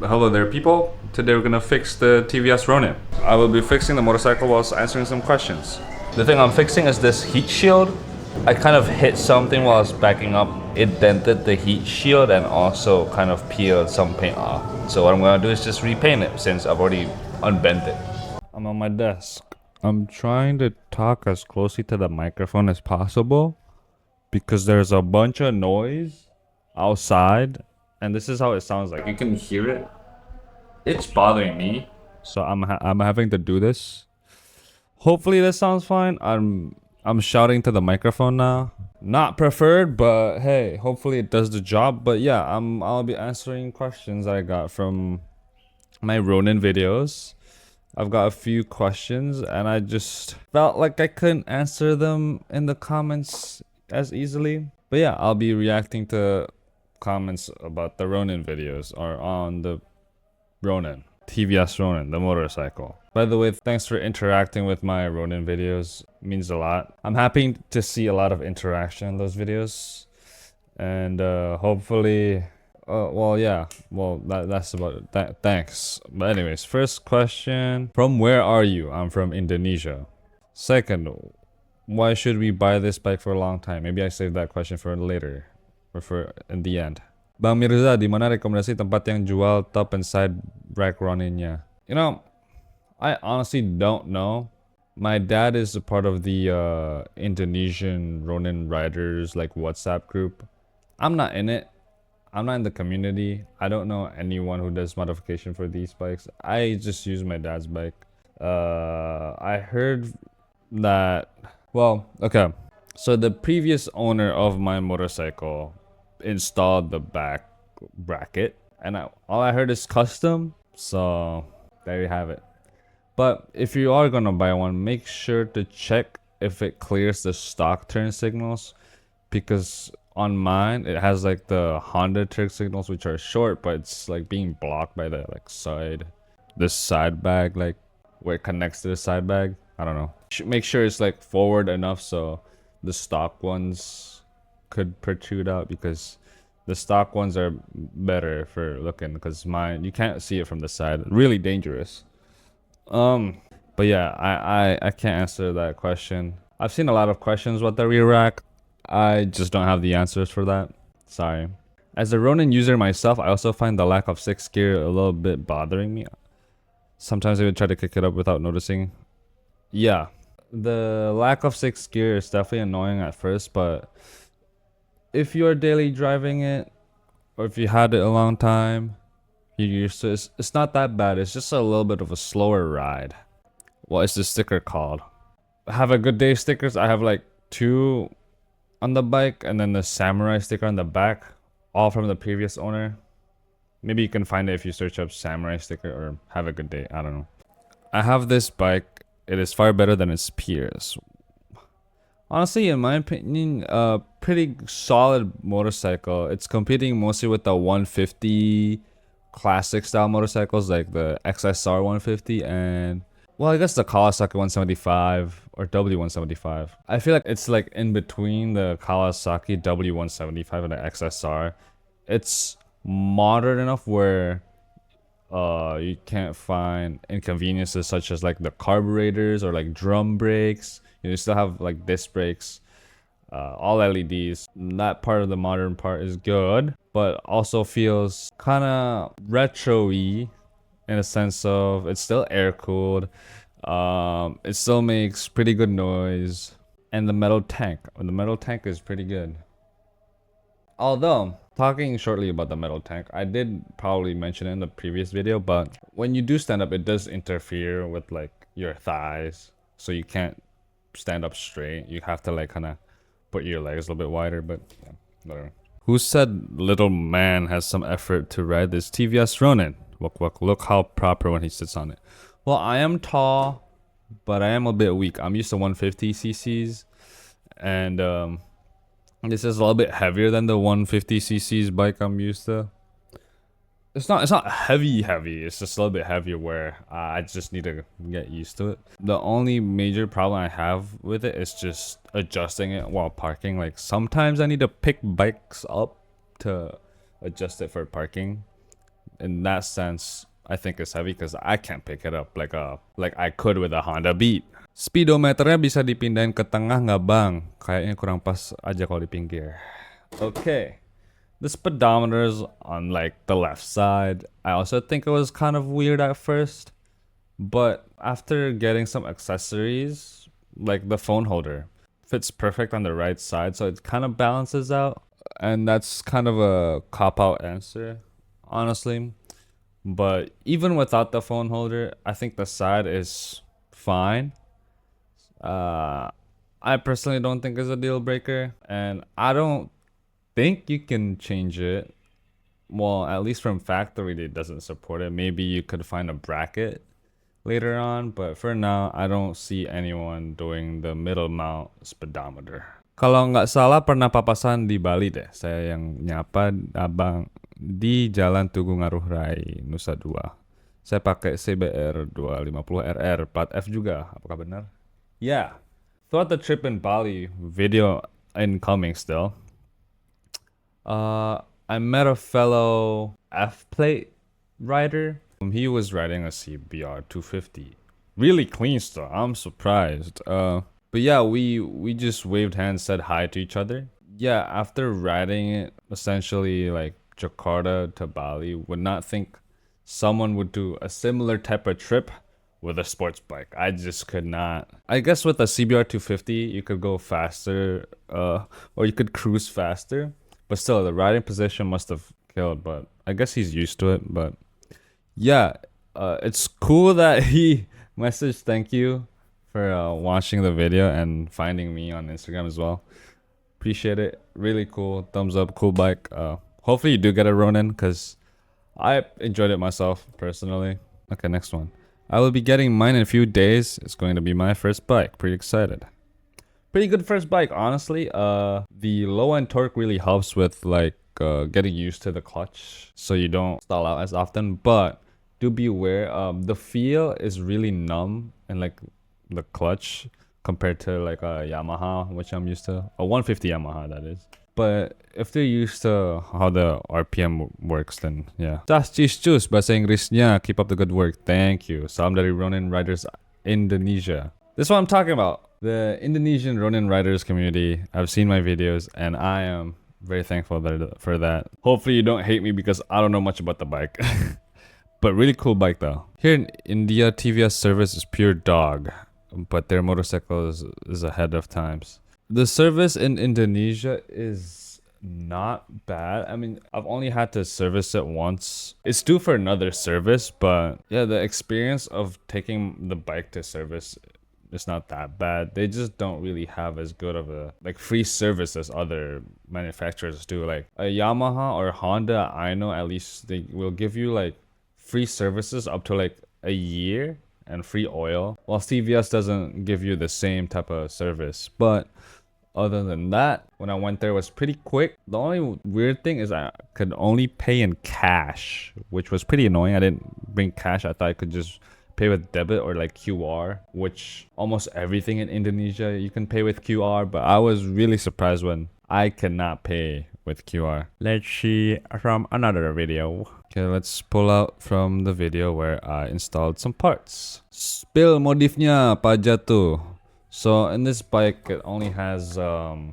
Hello there people, today we're gonna fix the TVS Ronin. I will be fixing the motorcycle whilst answering some questions. The thing I'm fixing is this heat shield. I kind of hit something while I was backing up. It dented the heat shield and also kind of peeled some paint off. So what I'm gonna do is just repaint it since I've already unbent it. I'm on my desk. I'm trying to talk as closely to the microphone as possible because there's a bunch of noise outside and this is how it sounds like. You can hear it. It's bothering me, so I'm having to do this. Hopefully this sounds fine. I'm shouting to the microphone now. Not preferred, but hey, hopefully it does the job. But yeah, I'll be answering questions that I got from my Ronin videos. I've got a few questions and I just felt like I couldn't answer them in the comments as easily. But yeah, I'll be reacting to comments about the Ronin videos or on the Ronin, TVS Ronin, the motorcycle. By the way, thanks for interacting with my Ronin videos. It means a lot. I'm happy to see a lot of interaction in those videos. And hopefully, that's about it. Thanks. But anyways, first question. From where are you? I'm from Indonesia. Second, why should we buy this bike for a long time? Maybe I save that question for later. Or for in the end. Bang Mirza, di mana rekomendasi tempat yang jual top and side rack Roninnya? You know, I honestly don't know. My dad is a part of the Indonesian Ronin riders like WhatsApp group. I'm not in it. I'm not in the community. I don't know anyone who does modification for these bikes. I just use my dad's bike. I heard that, well, okay. So the previous owner of my motorcycle installed the back bracket and all I heard is custom, so there you have it. But if you are gonna buy one, make sure to check if it clears the stock turn signals, because on mine it has like the Honda turn signals which are short, but it's like being blocked by the the side bag, like where it connects to the side bag. I don't know. Make sure it's like forward enough so the stock ones could protrude out, because the stock ones are better for looking, because mine you can't see it from the side. Really dangerous. But yeah, I can't answer that question. I've seen a lot of questions about the rear rack. I just don't have the answers for that. Sorry. As a Ronin user myself, I also find the lack of 6th gear a little bit bothering me. Sometimes I would try to kick it up without noticing. Yeah, the lack of 6th gear is definitely annoying at first, but if you're daily driving it, or if you had it a long time, you're used to it, it's not that bad. It's just a little bit of a slower ride. What is the sticker called? Have a good day stickers. I have like 2 on the bike and then the samurai sticker on the back, all from the previous owner. Maybe you can find it if you search up samurai sticker or have a good day. I don't know. I have this bike. It is far better than its peers. Honestly, in my opinion, a pretty solid motorcycle. It's competing mostly with the 150 classic style motorcycles like the XSR 150 and, well, I guess the Kawasaki 175 or W175. I feel like it's like in between the Kawasaki W175 and the XSR. It's modern enough where you can't find inconveniences such as like the carburetors or like drum brakes. You still have like disc brakes, all LEDs. That part of the modern part is good, but also feels kind of retro-y in a sense of it's still air cooled. It still makes pretty good noise, and the metal tank is pretty good. Although, talking shortly about the metal tank, I did probably mention it in the previous video, but when you do stand up, it does interfere with like your thighs, so you can't stand up straight. You have to like kind of put your legs a little bit wider, but yeah, whatever. Who said little man has some effort to ride this TVS Ronin? Look how proper when he sits on it. Well, I am tall, but I am a bit weak. I'm used to 150 cc's, and this is a little bit heavier than the 150 cc's bike I'm used to. It's not heavy. It's just a little bit heavier where I just need to get used to it. The only major problem I have with it is just adjusting it while parking. Like sometimes I need to pick bikes up to adjust it for parking. in that sense, I think it's heavy because I can't pick it up like I could with a Honda Beat. Speedometernya bisa dipindahin ke tengah nggak bang? Kayaknya kurang pas aja kalau di pinggir. Okay. The speedometer's on like the left side. I also think it was kind of weird at first. But after getting some accessories, like the phone holder, fits perfect on the right side, so it kind of balances out. And that's kind of a cop-out answer, honestly. But even without the phone holder, I think the side is fine. I personally don't think it's a deal breaker, and I don't think you can change it. Well, at least from factory, it doesn't support it. Maybe you could find a bracket later on, but for now, I don't see anyone doing the middle mount speedometer. Kalau nggak salah pernah papasan di Bali deh. Saya yang nyapa abang di Jalan Tugu Ngaruh Rai, Nusa Dua. Saya pakai CBR 250RR, plat F juga. Apakah benar? Yeah. Throughout the trip in Bali, video incoming still. I met a fellow F-plate rider. He was riding a CBR 250. Really clean stuff. I'm surprised. But yeah, we just waved hands, said hi to each other. Yeah, after riding it, essentially like Jakarta to Bali, would not think someone would do a similar type of trip with a sports bike. I just could not. I guess with a CBR 250, you could go faster, or you could cruise faster. But still, the riding position must have killed. But I guess he's used to it. But yeah, it's cool that he messaged thank you for watching the video and finding me on Instagram as well. Appreciate it. Really cool. Thumbs up. Cool bike. Hopefully you do get a Ronin because I enjoyed it myself personally. Okay, next one. I will be getting mine in a few days. It's going to be my first bike. Pretty excited. Pretty good first bike, honestly. The low end torque really helps with like getting used to the clutch, so you don't stall out as often. But do be aware, the feel is really numb and like the clutch compared to like a Yamaha, which I'm used to, a 150 Yamaha that is. But if they're used to how the RPM works, then yeah. Cus bahasa Inggrisnya. Keep up the good work. Thank you. Salam dari Ronin Riders Indonesia. This is what I'm talking about. The Indonesian Ronin Riders community. I've seen my videos and I am very thankful for that. Hopefully you don't hate me because I don't know much about the bike. But really cool bike though. Here in India, TVS service is pure dog. But their motorcycle is ahead of times. The service in Indonesia is not bad. I mean, I've only had to service it once. It's due for another service, but yeah, the experience of taking the bike to service is not that bad. They just don't really have as good of a like free service as other manufacturers do. Like a Yamaha or Honda, I know at least they will give you like free services up to like a year and free oil, while TVS doesn't give you the same type of service. But other than that, when I went there, it was pretty quick. The only weird thing is I could only pay in cash, which was pretty annoying. I didn't bring cash. I thought I could just pay with debit or like QR, which almost everything in Indonesia you can pay with QR. But I was really surprised when I cannot pay with QR. Let's see from another video. Okay, let's pull out from the video where I installed some parts. Spill modifnya Pak Jatuh. So in this bike, it only has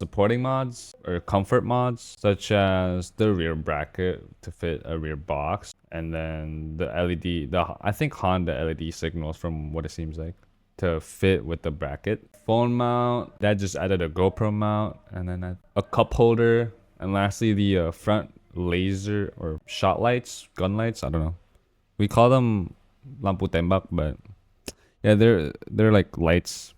supporting mods or comfort mods, such as the rear bracket to fit a rear box, and then the LED, I think Honda LED signals from what it seems like to fit with the bracket. Phone mount, that just added a GoPro mount, and then a cup holder, and lastly the front laser or shot lights, gun lights, I don't know. We call them lampu tembak, but yeah, they're like lights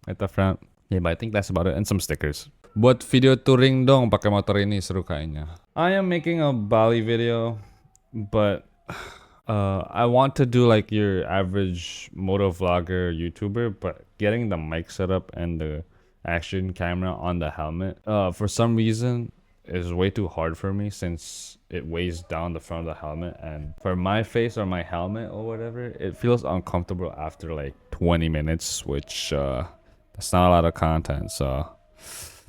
at the front. Yeah, but I think that's about it. And some stickers. Buat video touring dong pakai motor ini, seru kayaknya. I am making a Bali video, but I want to do like your average moto vlogger YouTuber, but getting the mic set up and the action camera on the helmet, for some reason is way too hard for me since it weighs down the front of the helmet, and for my face or my helmet or whatever, it feels uncomfortable after like 20 minutes, which that's not a lot of content. So,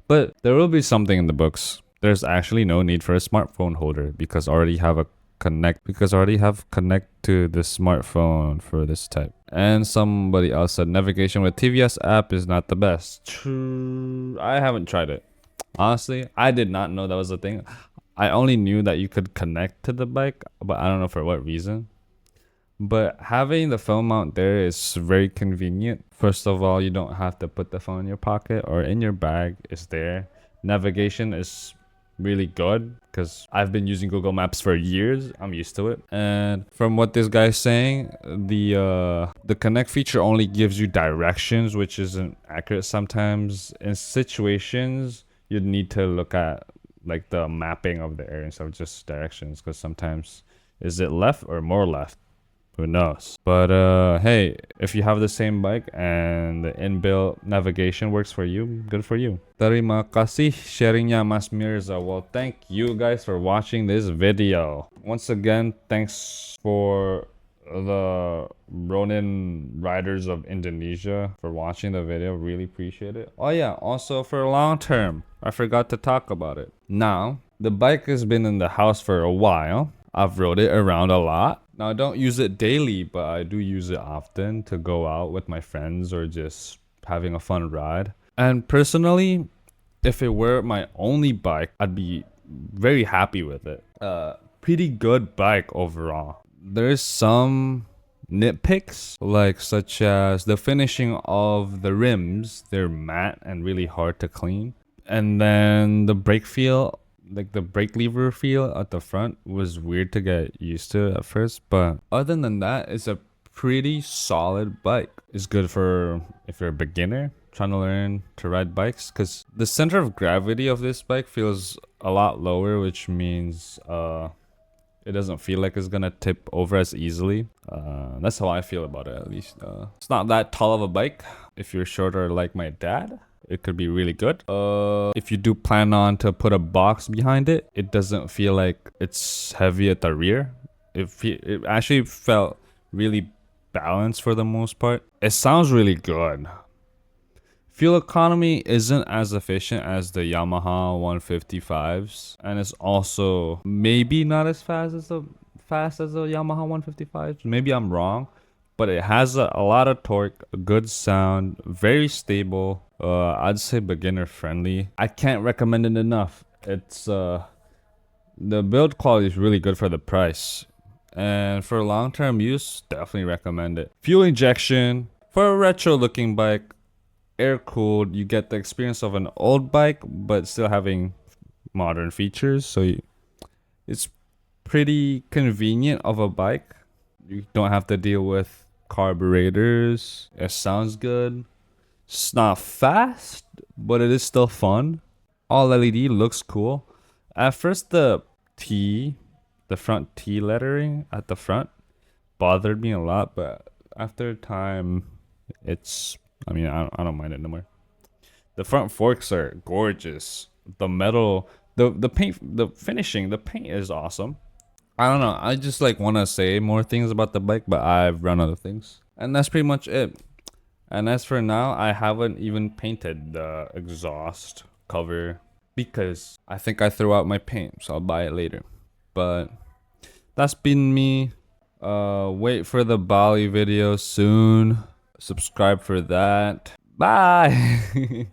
but there will be something in the books. There's actually no need for a smartphone holder because I already have a connect because I already have connect to the smartphone for this type. And somebody else said navigation with TVS app is not the best. True. I haven't tried it. Honestly, I did not know that was a thing. I only knew that you could connect to the bike, but I don't know for what reason. But having the phone mount there is very convenient. First of all, you don't have to put the phone in your pocket or in your bag. It's there. Navigation is really good because I've been using Google Maps for years. I'm used to it. And from what this guy's saying, the connect feature only gives you directions, which isn't accurate sometimes. In situations, you'd need to look at like the mapping of the area instead of just directions, because sometimes is it left or more left? Who knows? But hey, if you have the same bike and the inbuilt navigation works for you, good for you. Terima kasih sharingnya Mas Mirza. Well, thank you guys for watching this video. Once again, thanks for the Ronin riders of Indonesia for watching the video. Really appreciate it. Oh yeah, also for long term, I forgot to talk about it. Now, the bike has been in the house for a while. I've rode it around a lot. Now, I don't use it daily, but I do use it often to go out with my friends or just having a fun ride. And personally, if it were my only bike, I'd be very happy with it. Pretty good bike overall. There's some nitpicks, like such as the finishing of the rims. They're matte and really hard to clean. And then the brake feel, like the brake lever feel at the front, was weird to get used to at first, but other than that, it's a pretty solid bike. It's good for if you're a beginner trying to learn to ride bikes, because the center of gravity of this bike feels a lot lower, which means it doesn't feel like it's gonna tip over as easily. That's how I feel about it, at least. It's not that tall of a bike. If you're shorter like my dad, it could be really good. If you do plan on to put a box behind it, it doesn't feel like it's heavy at the rear. It actually felt really balanced for the most part. It sounds really good. Fuel economy isn't as efficient as the Yamaha 155s, and it's also maybe not as fast as the Yamaha 155s. Maybe I'm wrong, but it has a lot of torque, a good sound, very stable. I'd say beginner friendly. I can't recommend it enough. It's the build quality is really good for the price, and for long-term use, definitely recommend it. Fuel injection for a retro-looking bike, air-cooled. You get the experience of an old bike, but still having modern features. So it's pretty convenient of a bike. You don't have to deal with carburetors. It sounds good. It's not fast, but it is still fun. All LED looks cool. At first, the front T lettering at the front bothered me a lot, but after time, I don't mind it no more. The front forks are gorgeous. The metal, the paint, the finishing, the paint is awesome. I don't know. I just want to say more things about the bike, but I've run out of things. And that's pretty much it. And as for now, I haven't even painted the exhaust cover because I think I threw out my paint, so I'll buy it later. But that's been me. Wait for the Bali video soon. Subscribe for that. Bye.